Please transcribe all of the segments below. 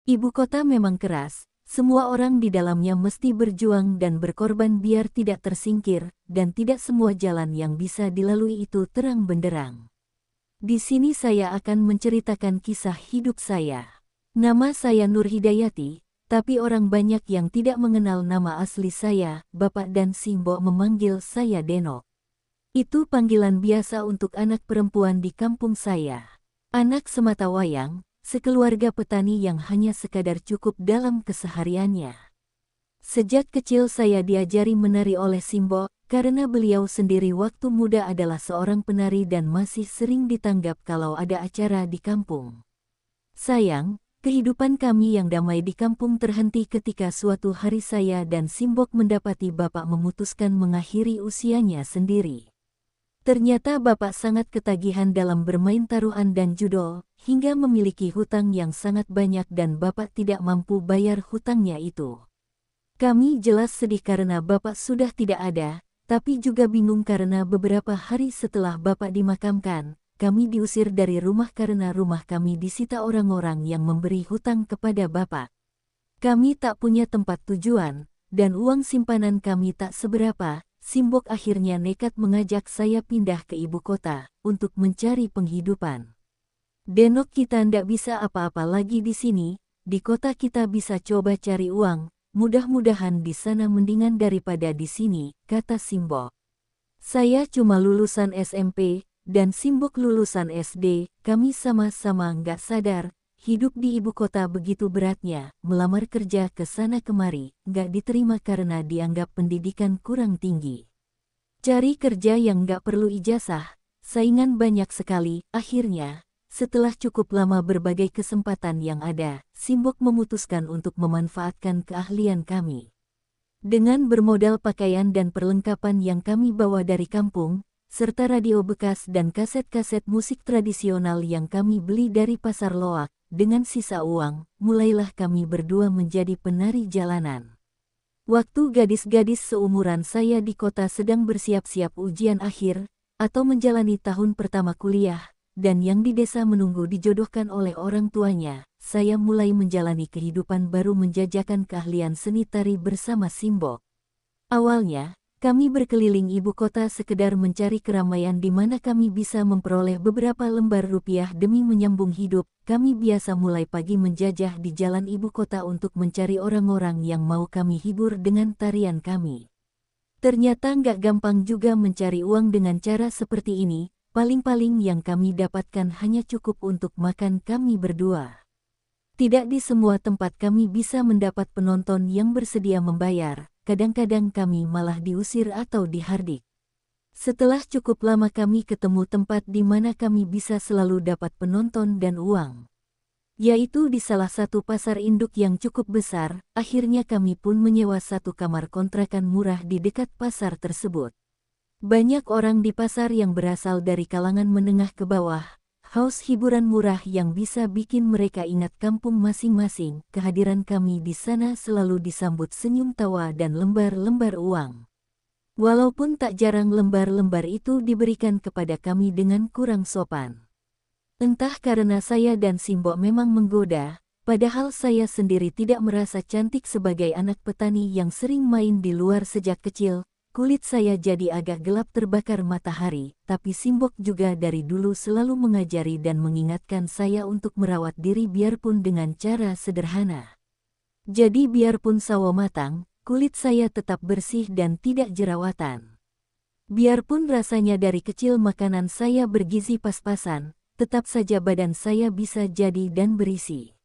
Ibu kota memang keras, semua orang di dalamnya mesti berjuang dan berkorban biar tidak tersingkir, dan tidak semua jalan yang bisa dilalui itu terang benderang. Di sini saya akan menceritakan kisah hidup saya. Nama saya Nur Hidayati, tapi orang banyak yang tidak mengenal nama asli saya. Bapak dan Simbo memanggil saya Denok. Itu panggilan biasa untuk anak perempuan di kampung saya. Anak semata wayang, sekeluarga petani yang hanya sekadar cukup dalam kesehariannya. Sejak kecil saya diajari menari oleh Simbo, karena beliau sendiri waktu muda adalah seorang penari dan masih sering ditanggap kalau ada acara di kampung. Sayang, kehidupan kami yang damai di kampung terhenti ketika suatu hari saya dan Simbok mendapati bapak memutuskan mengakhiri usianya sendiri. Ternyata bapak sangat ketagihan dalam bermain taruhan dan judol, hingga memiliki hutang yang sangat banyak dan bapak tidak mampu bayar hutangnya itu. Kami jelas sedih karena bapak sudah tidak ada, tapi juga bingung karena beberapa hari setelah bapak dimakamkan, kami diusir dari rumah karena rumah kami disita orang-orang yang memberi hutang kepada bapak. Kami tak punya tempat tujuan, dan uang simpanan kami tak seberapa. Simbok akhirnya nekat mengajak saya pindah ke ibu kota, untuk mencari penghidupan. Denok, kita ndak bisa apa-apa lagi di sini, di kota kita bisa coba cari uang, mudah-mudahan di sana mendingan daripada di sini, kata Simbok. Saya cuma lulusan SMP, dan Simbok lulusan SD, kami sama-sama nggak sadar, hidup di ibu kota begitu beratnya, melamar kerja ke sana kemari, nggak diterima karena dianggap pendidikan kurang tinggi. Cari kerja yang nggak perlu ijazah, saingan banyak sekali. Akhirnya, setelah cukup lama berbagai kesempatan yang ada, Simbok memutuskan untuk memanfaatkan keahlian kami. Dengan bermodal pakaian dan perlengkapan yang kami bawa dari kampung, serta radio bekas dan kaset-kaset musik tradisional yang kami beli dari pasar loak, dengan sisa uang, mulailah kami berdua menjadi penari jalanan. Waktu gadis-gadis seumuran saya di kota sedang bersiap-siap ujian akhir, atau menjalani tahun pertama kuliah, dan yang di desa menunggu dijodohkan oleh orang tuanya, saya mulai menjalani kehidupan baru menjajakan keahlian seni tari bersama Simbok. Awalnya, kami berkeliling ibu kota sekedar mencari keramaian di mana kami bisa memperoleh beberapa lembar rupiah demi menyambung hidup. Kami biasa mulai pagi menjajah di jalan ibu kota untuk mencari orang-orang yang mau kami hibur dengan tarian kami. Ternyata nggak gampang juga mencari uang dengan cara seperti ini, paling-paling yang kami dapatkan hanya cukup untuk makan kami berdua. Tidak di semua tempat kami bisa mendapat penonton yang bersedia membayar. Kadang-kadang kami malah diusir atau dihardik. Setelah cukup lama kami ketemu tempat di mana kami bisa selalu dapat penonton dan uang, yaitu di salah satu pasar induk yang cukup besar. Akhirnya kami pun menyewa satu kamar kontrakan murah di dekat pasar tersebut. Banyak orang di pasar yang berasal dari kalangan menengah ke bawah, haus hiburan murah yang bisa bikin mereka ingat kampung masing-masing. Kehadiran kami di sana selalu disambut senyum tawa dan lembar-lembar uang. Walaupun tak jarang lembar-lembar itu diberikan kepada kami dengan kurang sopan. Entah karena saya dan Simbok memang menggoda, padahal saya sendiri tidak merasa cantik sebagai anak petani yang sering main di luar sejak kecil. Kulit saya jadi agak gelap terbakar matahari, tapi Simbok juga dari dulu selalu mengajari dan mengingatkan saya untuk merawat diri biarpun dengan cara sederhana. Jadi biarpun sawo matang, kulit saya tetap bersih dan tidak jerawatan. Biarpun rasanya dari kecil makanan saya bergizi pas-pasan, tetap saja badan saya bisa jadi dan berisi.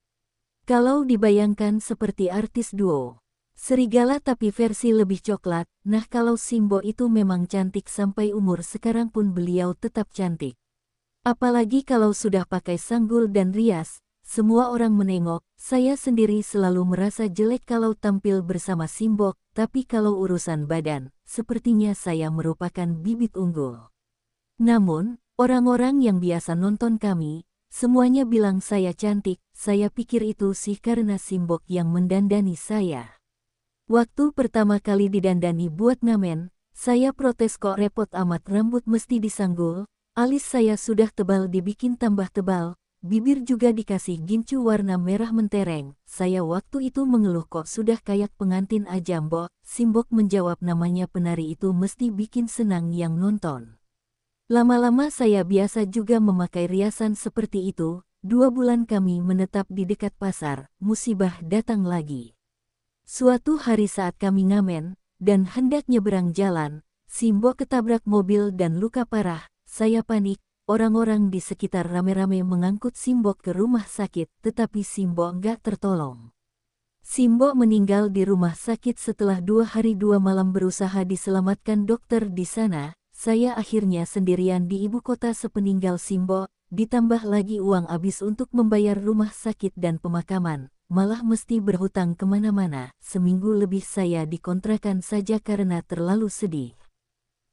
Kalau dibayangkan seperti artis duo Serigala tapi versi lebih coklat, nah kalau Simbo itu memang cantik sampai umur sekarang pun beliau tetap cantik. Apalagi kalau sudah pakai sanggul dan rias, semua orang menengok. Saya sendiri selalu merasa jelek kalau tampil bersama Simbok, tapi kalau urusan badan, sepertinya saya merupakan bibit unggul. Namun, orang-orang yang biasa nonton kami, semuanya bilang saya cantik. Saya pikir itu sih karena Simbok yang mendandani saya. Waktu pertama kali didandani buat ngamen, saya protes kok repot amat rambut mesti disanggul, alis saya sudah tebal dibikin tambah tebal, bibir juga dikasih gincu warna merah mentereng. Saya waktu itu mengeluh kok sudah kayak pengantin aja mbok. Simbok menjawab namanya penari itu mesti bikin senang yang nonton. Lama-lama saya biasa juga memakai riasan seperti itu. 2 bulan kami menetap di dekat pasar, musibah datang lagi. Suatu hari saat kami ngamen, dan hendak nyeberang jalan, Simbok ketabrak mobil dan luka parah. Saya panik, orang-orang di sekitar rame-rame mengangkut Simbok ke rumah sakit, tetapi Simbok nggak tertolong. Simbok meninggal di rumah sakit setelah 2 hari 2 malam berusaha diselamatkan dokter di sana. Saya akhirnya sendirian di ibu kota sepeninggal Simbok, ditambah lagi uang habis untuk membayar rumah sakit dan pemakaman. Malah mesti berhutang kemana-mana. Seminggu lebih saya dikontrakan saja karena terlalu sedih.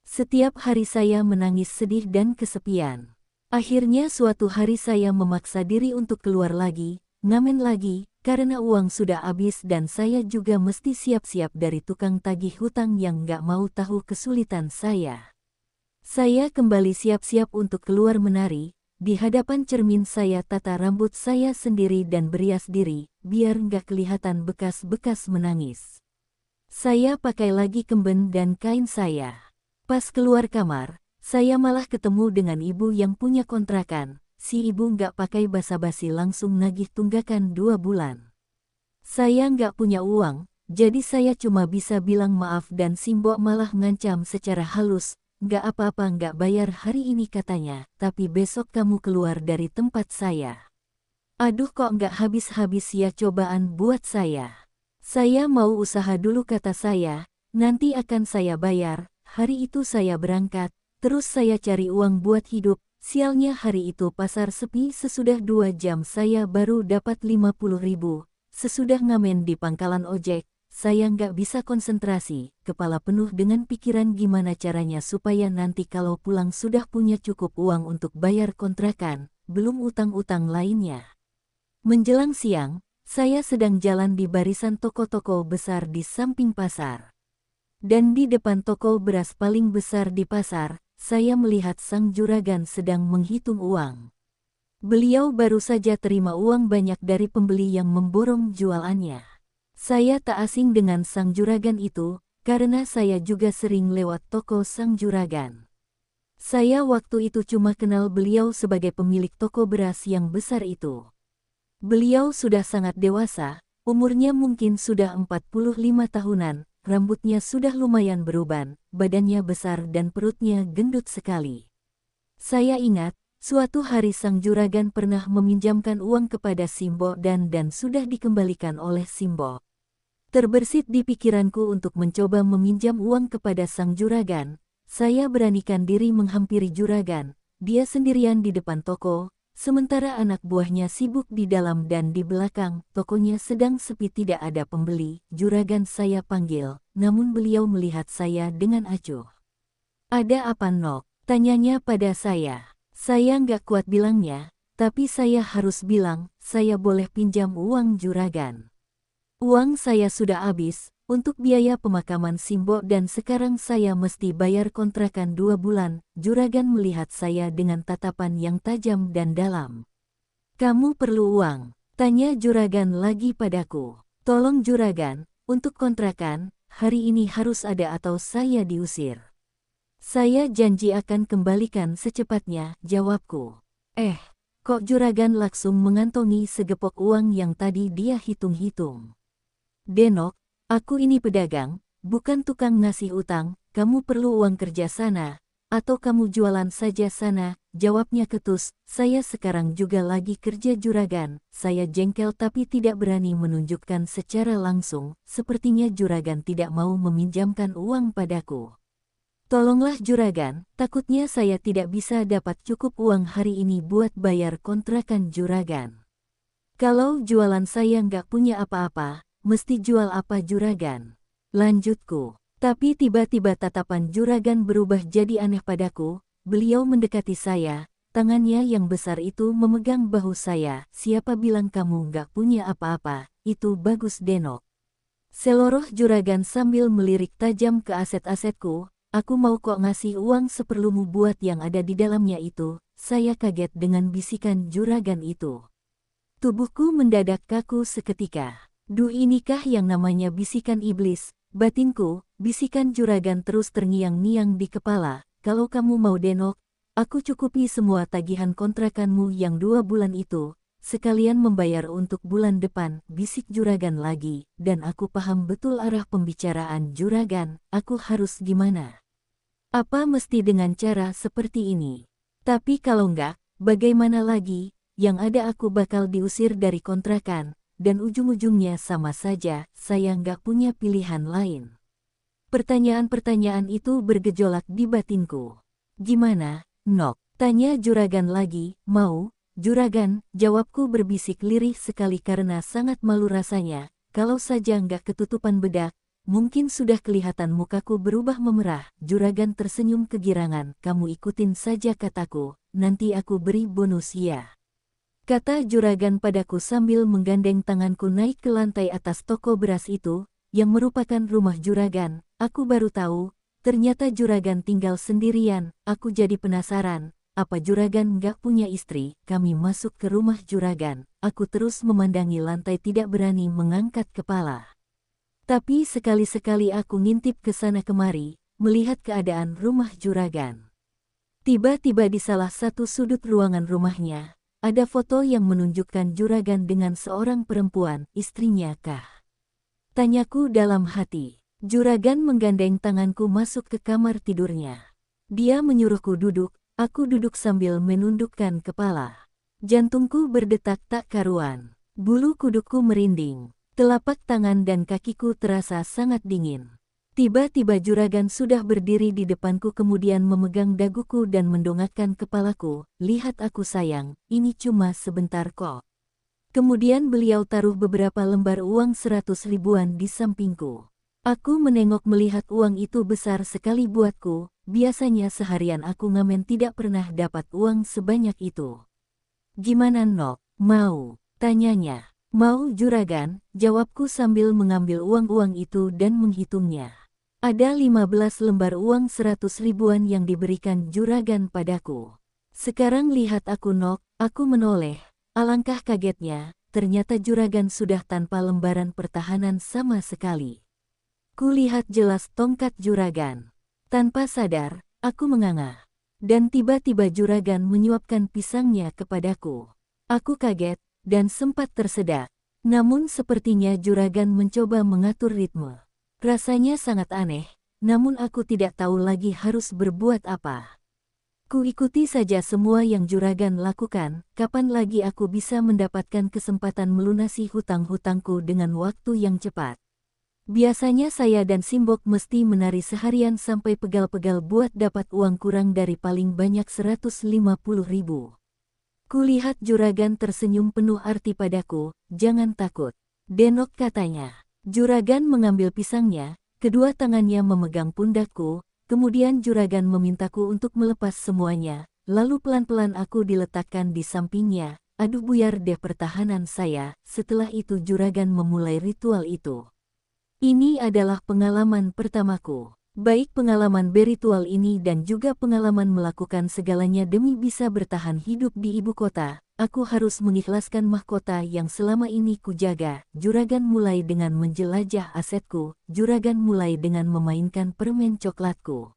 Setiap hari saya menangis sedih dan kesepian. Akhirnya suatu hari saya memaksa diri untuk keluar lagi, ngamen lagi, karena uang sudah habis dan saya juga mesti siap-siap dari tukang tagih hutang yang gak mau tahu kesulitan saya. Saya kembali siap-siap untuk keluar menari. Di hadapan cermin saya tata rambut saya sendiri dan berias diri, biar nggak kelihatan bekas-bekas menangis. Saya pakai lagi kemben dan kain saya. Pas keluar kamar, saya malah ketemu dengan ibu yang punya kontrakan. Si ibu nggak pakai basa-basi langsung nagih tunggakan 2 bulan. Saya nggak punya uang, jadi saya cuma bisa bilang maaf dan Simbok malah ngancam secara halus. Nggak apa-apa nggak bayar hari ini katanya, tapi besok kamu keluar dari tempat saya. Aduh kok nggak habis-habis ya cobaan buat saya. Saya mau usaha dulu kata saya, nanti akan saya bayar. Hari itu saya berangkat, terus saya cari uang buat hidup. Sialnya hari itu pasar sepi, sesudah 2 jam saya baru dapat 50.000. Sesudah ngamen di pangkalan ojek, saya nggak bisa konsentrasi, kepala penuh dengan pikiran gimana caranya supaya nanti kalau pulang sudah punya cukup uang untuk bayar kontrakan, belum utang-utang lainnya. Menjelang siang, saya sedang jalan di barisan toko-toko besar di samping pasar. Dan di depan toko beras paling besar di pasar, saya melihat sang juragan sedang menghitung uang. Beliau baru saja terima uang banyak dari pembeli yang memborong jualannya. Saya tak asing dengan sang juragan itu, karena saya juga sering lewat toko sang juragan. Saya waktu itu cuma kenal beliau sebagai pemilik toko beras yang besar itu. Beliau sudah sangat dewasa, umurnya mungkin sudah 45 tahunan, rambutnya sudah lumayan beruban, badannya besar dan perutnya gendut sekali. Saya ingat, suatu hari sang juragan pernah meminjamkan uang kepada Simbok dan sudah dikembalikan oleh Simbok. Terbersit di pikiranku untuk mencoba meminjam uang kepada sang juragan. Saya beranikan diri menghampiri juragan. Dia sendirian di depan toko, sementara anak buahnya sibuk di dalam dan di belakang. Tokonya sedang sepi, tidak ada pembeli. Juragan saya panggil, namun beliau melihat saya dengan acuh. "Ada apa nok?" tanyanya pada saya. Saya nggak kuat bilangnya, tapi saya harus bilang, saya boleh pinjam uang juragan. Uang saya sudah habis untuk biaya pemakaman Simbok dan sekarang saya mesti bayar kontrakan 2 bulan. Juragan melihat saya dengan tatapan yang tajam dan dalam. "Kamu perlu uang?" tanya juragan lagi padaku. "Tolong juragan, untuk kontrakan, hari ini harus ada atau saya diusir." "Saya janji akan kembalikan secepatnya," jawabku. Kok juragan langsung mengantongi segepok uang yang tadi dia hitung-hitung. "Denok, aku ini pedagang, bukan tukang ngasih utang, kamu perlu uang kerja sana, atau kamu jualan saja sana," jawabnya ketus. "Saya sekarang juga lagi kerja juragan." Saya jengkel tapi tidak berani menunjukkan secara langsung, sepertinya juragan tidak mau meminjamkan uang padaku. "Tolonglah juragan, takutnya saya tidak bisa dapat cukup uang hari ini buat bayar kontrakan juragan." "Kalau jualan saya nggak punya apa-apa, mesti jual apa juragan?" lanjutku. Tapi tiba-tiba tatapan juragan berubah jadi aneh padaku. Beliau mendekati saya, tangannya yang besar itu memegang bahu saya. "Siapa bilang kamu nggak punya apa-apa, itu bagus Denok," seloroh juragan sambil melirik tajam ke aset-asetku. "Aku mau kok ngasih uang seperlumu buat yang ada di dalamnya itu." saya kaget dengan bisikan juragan itu. Tubuhku mendadak kaku seketika. Duh, inikah yang namanya bisikan iblis, batinku, bisikan juragan terus terngiang-ngiang di kepala. Kalau kamu mau denok, aku cukupi semua tagihan kontrakanmu yang 2 bulan itu, sekalian membayar untuk bulan depan, bisik juragan lagi, dan aku paham betul arah pembicaraan juragan, aku harus gimana? Apa mesti dengan cara seperti ini? Tapi kalau enggak, bagaimana lagi? Yang ada aku bakal diusir dari kontrakan, dan ujung-ujungnya sama saja, saya nggak punya pilihan lain. Pertanyaan-pertanyaan itu bergejolak di batinku. Gimana, Nok? Tanya juragan lagi. Mau, juragan, jawabku berbisik lirih sekali karena sangat malu rasanya. Kalau saja nggak ketutupan bedak, mungkin sudah kelihatan mukaku berubah memerah. Juragan tersenyum kegirangan. Kamu ikutin saja kataku, nanti aku beri bonus ya. Kata juragan padaku sambil menggandeng tanganku naik ke lantai atas toko beras itu, yang merupakan rumah juragan. Aku baru tahu, ternyata juragan tinggal sendirian. Aku jadi penasaran, apa juragan nggak punya istri? Kami masuk ke rumah juragan. Aku terus memandangi lantai tidak berani mengangkat kepala. Tapi sekali-sekali aku ngintip ke sana kemari, melihat keadaan rumah juragan. Tiba-tiba di salah satu sudut ruangan rumahnya, ada foto yang menunjukkan juragan dengan seorang perempuan, istrinya kah? Tanyaku dalam hati. Juragan menggandeng tanganku masuk ke kamar tidurnya. Dia menyuruhku duduk, aku duduk sambil menundukkan kepala. Jantungku berdetak tak karuan. Bulu kudukku merinding. Telapak tangan dan kakiku terasa sangat dingin. Tiba-tiba juragan sudah berdiri di depanku kemudian memegang daguku dan mendongakkan kepalaku. Lihat aku sayang, ini cuma sebentar kok. Kemudian beliau taruh beberapa lembar uang 100 ribuan di sampingku. Aku menengok melihat uang itu besar sekali buatku, biasanya seharian aku ngamen tidak pernah dapat uang sebanyak itu. Gimana Nok, mau? Tanyanya. Mau juragan, jawabku sambil mengambil uang-uang itu dan menghitungnya. Ada 15 lembar uang 100 ribuan yang diberikan juragan padaku. Sekarang lihat aku Nok, aku menoleh. Alangkah kagetnya, ternyata juragan sudah tanpa lembaran pertahanan sama sekali. Kulihat jelas tongkat juragan. Tanpa sadar, aku menganga. Dan tiba-tiba juragan menyuapkan pisangnya kepadaku. Aku kaget, dan sempat tersedak. Namun sepertinya juragan mencoba mengatur ritme. Rasanya sangat aneh, namun aku tidak tahu lagi harus berbuat apa. Ku ikuti saja semua yang juragan lakukan, kapan lagi aku bisa mendapatkan kesempatan melunasi hutang-hutangku dengan waktu yang cepat. Biasanya saya dan Simbok mesti menari seharian sampai pegal-pegal buat dapat uang kurang dari paling banyak 150 ribu. Kulihat juragan tersenyum penuh arti padaku, jangan takut. Denok katanya. Juragan mengambil pisangnya, kedua tangannya memegang pundakku, kemudian juragan memintaku untuk melepas semuanya, lalu pelan-pelan aku diletakkan di sampingnya. Aduh buyar deh pertahanan saya, setelah itu juragan memulai ritual itu. Ini adalah pengalaman pertamaku. Baik pengalaman beritual ini dan juga pengalaman melakukan segalanya demi bisa bertahan hidup di ibu kota, aku harus mengikhlaskan mahkota yang selama ini kujaga. Juragan mulai dengan menjelajah asetku, juragan mulai dengan memainkan permen coklatku.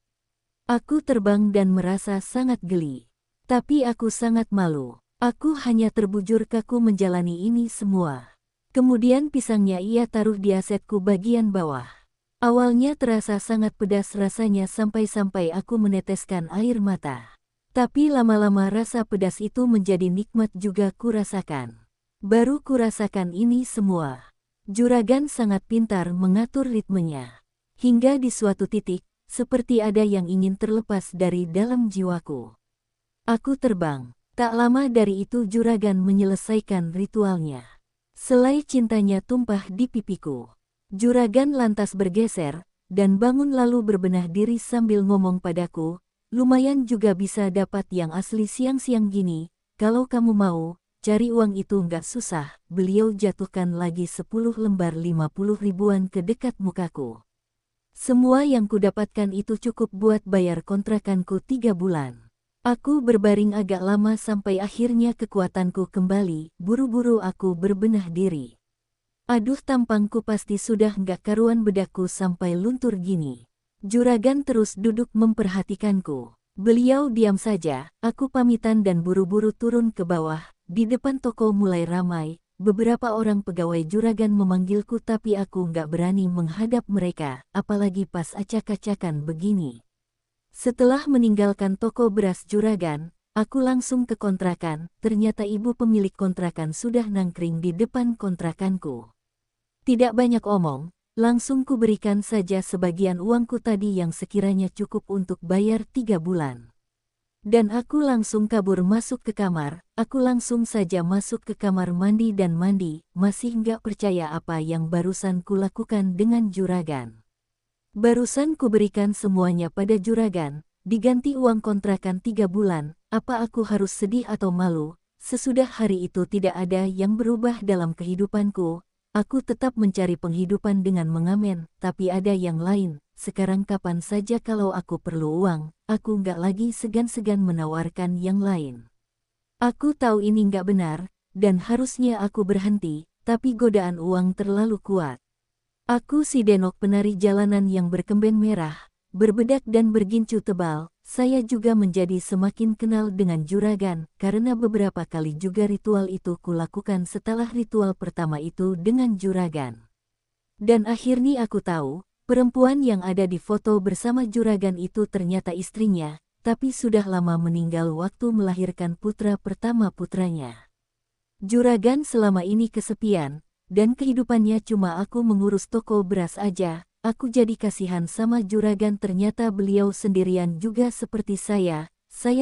Aku terbang dan merasa sangat geli. Tapi aku sangat malu. Aku hanya terbujur kaku menjalani ini semua. Kemudian pisangnya ia taruh di asetku bagian bawah. Awalnya terasa sangat pedas rasanya sampai-sampai aku meneteskan air mata. Tapi lama-lama rasa pedas itu menjadi nikmat juga kurasakan. Baru kurasakan ini semua. Juragan sangat pintar mengatur ritmenya. Hingga di suatu titik, seperti ada yang ingin terlepas dari dalam jiwaku. Aku terbang. Tak lama dari itu juragan menyelesaikan ritualnya. Selai cintanya tumpah di pipiku. Juragan lantas bergeser, dan bangun lalu berbenah diri sambil ngomong padaku, lumayan juga bisa dapat yang asli siang-siang gini, kalau kamu mau, cari uang itu nggak susah. Beliau jatuhkan lagi 10 lembar 50 ribuan ke dekat mukaku. Semua yang kudapatkan itu cukup buat bayar kontrakanku 3 bulan. Aku berbaring agak lama sampai akhirnya kekuatanku kembali, buru-buru aku berbenah diri. Aduh, tampangku pasti sudah nggak karuan, bedaku sampai luntur gini. Juragan terus duduk memperhatikanku. Beliau diam saja, aku pamitan dan buru-buru turun ke bawah. Di depan toko mulai ramai, beberapa orang pegawai juragan memanggilku tapi aku nggak berani menghadap mereka, apalagi pas acak-acakan begini. Setelah meninggalkan toko beras juragan, aku langsung ke kontrakan, ternyata ibu pemilik kontrakan sudah nangkring di depan kontrakanku. Tidak banyak omong, langsung kuberikan saja sebagian uangku tadi yang sekiranya cukup untuk bayar 3 bulan. Dan aku langsung kabur masuk ke kamar, aku langsung saja masuk ke kamar mandi dan mandi, masih nggak percaya apa yang barusan kulakukan dengan juragan. Barusan kuberikan semuanya pada juragan, diganti uang kontrakan 3 bulan, apa aku harus sedih atau malu? Sesudah hari itu tidak ada yang berubah dalam kehidupanku. Aku tetap mencari penghidupan dengan mengamen, tapi ada yang lain. Sekarang kapan saja kalau aku perlu uang, aku nggak lagi segan-segan menawarkan yang lain. Aku tahu ini nggak benar, dan harusnya aku berhenti, tapi godaan uang terlalu kuat. Aku si Denok penari jalanan yang berkemben merah, berbedak dan bergincu tebal. Saya juga menjadi semakin kenal dengan juragan, karena beberapa kali juga ritual itu kulakukan setelah ritual pertama itu dengan juragan. Dan akhirnya aku tahu, perempuan yang ada di foto bersama juragan itu ternyata istrinya, tapi sudah lama meninggal waktu melahirkan putra pertama putranya. Juragan selama ini kesepian, dan kehidupannya cuma aku mengurus toko beras aja. Aku jadi kasihan sama juragan, ternyata beliau sendirian juga seperti saya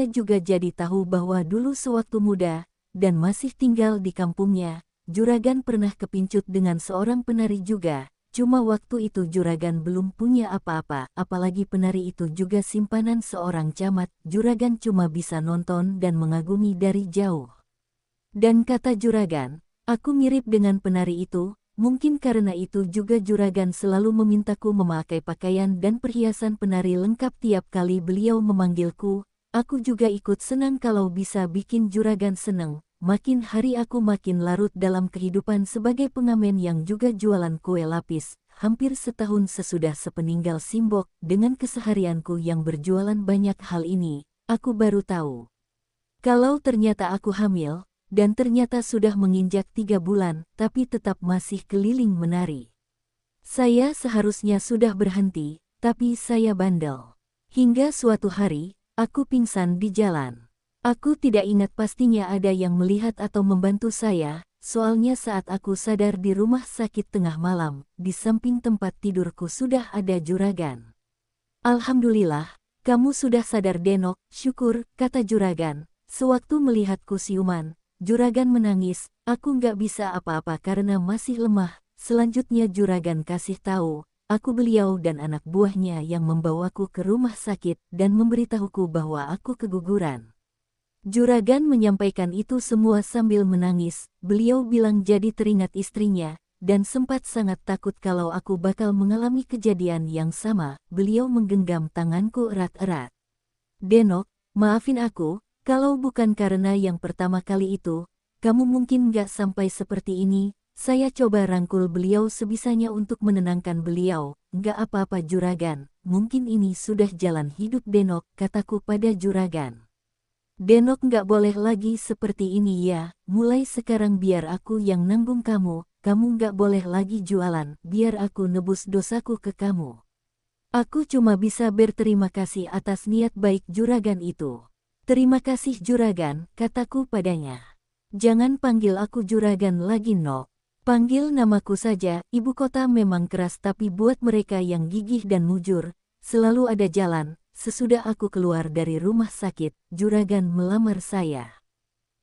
juga jadi tahu bahwa dulu sewaktu muda, dan masih tinggal di kampungnya, juragan pernah kepincut dengan seorang penari juga, cuma waktu itu juragan belum punya apa-apa, apalagi penari itu juga simpanan seorang camat, juragan cuma bisa nonton dan mengagumi dari jauh. Dan kata juragan, aku mirip dengan penari itu. Mungkin karena itu juga juragan selalu memintaku memakai pakaian dan perhiasan penari lengkap tiap kali beliau memanggilku. Aku juga ikut senang kalau bisa bikin juragan senang. Makin hari aku makin larut dalam kehidupan sebagai pengamen yang juga jualan kue lapis. Hampir setahun sesudah sepeninggal Simbok, dengan keseharianku yang berjualan banyak hal ini, aku baru tahu kalau ternyata aku hamil. Dan ternyata sudah menginjak 3 bulan, tapi tetap masih keliling menari. Saya seharusnya sudah berhenti, tapi saya bandel. Hingga suatu hari, aku pingsan di jalan. Aku tidak ingat pastinya ada yang melihat atau membantu saya, soalnya saat aku sadar di rumah sakit tengah malam, di samping tempat tidurku sudah ada juragan. Alhamdulillah, kamu sudah sadar Denok, syukur, kata juragan, sewaktu melihatku siuman. Juragan menangis, aku nggak bisa apa-apa karena masih lemah. Selanjutnya juragan kasih tahu, aku beliau dan anak buahnya yang membawaku ke rumah sakit dan memberitahuku bahwa aku keguguran. Juragan menyampaikan itu semua sambil menangis, beliau bilang jadi teringat istrinya, dan sempat sangat takut kalau aku bakal mengalami kejadian yang sama. Beliau menggenggam tanganku erat-erat. Denok, maafin aku. Kalau bukan karena yang pertama kali itu, kamu mungkin gak sampai seperti ini. Saya coba rangkul beliau sebisanya untuk menenangkan beliau. Gak apa-apa juragan, mungkin ini sudah jalan hidup Denok, kataku pada juragan. Denok gak boleh lagi seperti ini ya, mulai sekarang biar aku yang nanggung kamu gak boleh lagi jualan, biar aku nebus dosaku ke kamu. Aku cuma bisa berterima kasih atas niat baik juragan itu. Terima kasih juragan, kataku padanya. Jangan panggil aku juragan lagi Nok. Panggil namaku saja. Ibu kota memang keras tapi buat mereka yang gigih dan mujur, selalu ada jalan. Sesudah aku keluar dari rumah sakit, juragan melamar saya.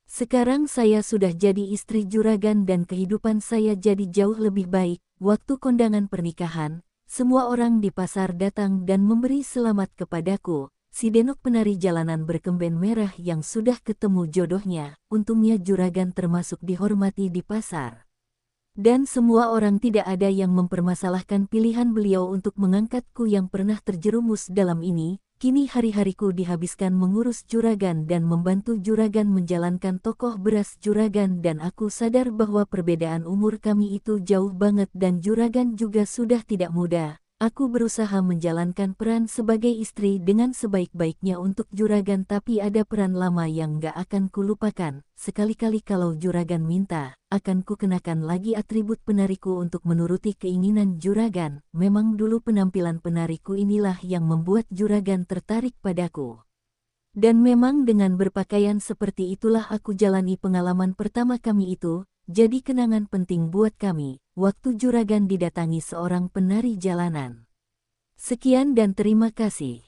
Sekarang saya sudah jadi istri juragan dan kehidupan saya jadi jauh lebih baik. Waktu kondangan pernikahan, semua orang di pasar datang dan memberi selamat kepadaku. Si Denok penari jalanan berkemben merah yang sudah ketemu jodohnya, untungnya juragan termasuk dihormati di pasar. Dan semua orang tidak ada yang mempermasalahkan pilihan beliau untuk mengangkatku yang pernah terjerumus dalam ini. Kini hari-hariku dihabiskan mengurus juragan dan membantu juragan menjalankan tokoh beras juragan, dan aku sadar bahwa perbedaan umur kami itu jauh banget dan juragan juga sudah tidak muda. Aku berusaha menjalankan peran sebagai istri dengan sebaik-baiknya untuk juragan, tapi ada peran lama yang gak akan kulupakan. Sekali-kali kalau juragan minta, akan kukenakan lagi atribut penariku untuk menuruti keinginan juragan. Memang dulu penampilan penariku inilah yang membuat juragan tertarik padaku. Dan memang dengan berpakaian seperti itulah aku jalani pengalaman pertama kami itu. Jadi kenangan penting buat kami, waktu juragan didatangi seorang penari jalanan. Sekian dan terima kasih.